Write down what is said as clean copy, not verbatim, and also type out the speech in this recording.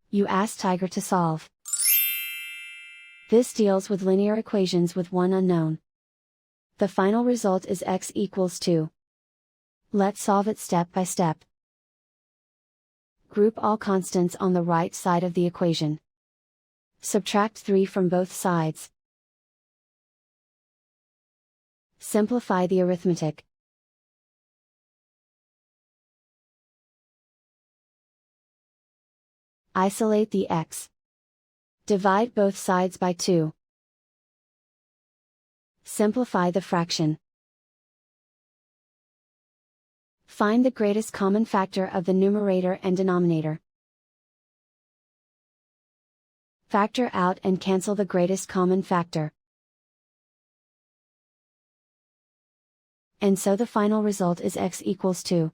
You ask Tiger to solve. This deals with linear equations with one unknown. The final result is x equals 2. Let's solve it step by step. Group all constants on the right side of the equation. Subtract 3 from both sides. Simplify the arithmetic. Isolate the x. Divide both sides by 2. Simplify the fraction. Find the greatest common factor of the numerator and denominator. Factor out and cancel the greatest common factor. And so the final result is x equals 2.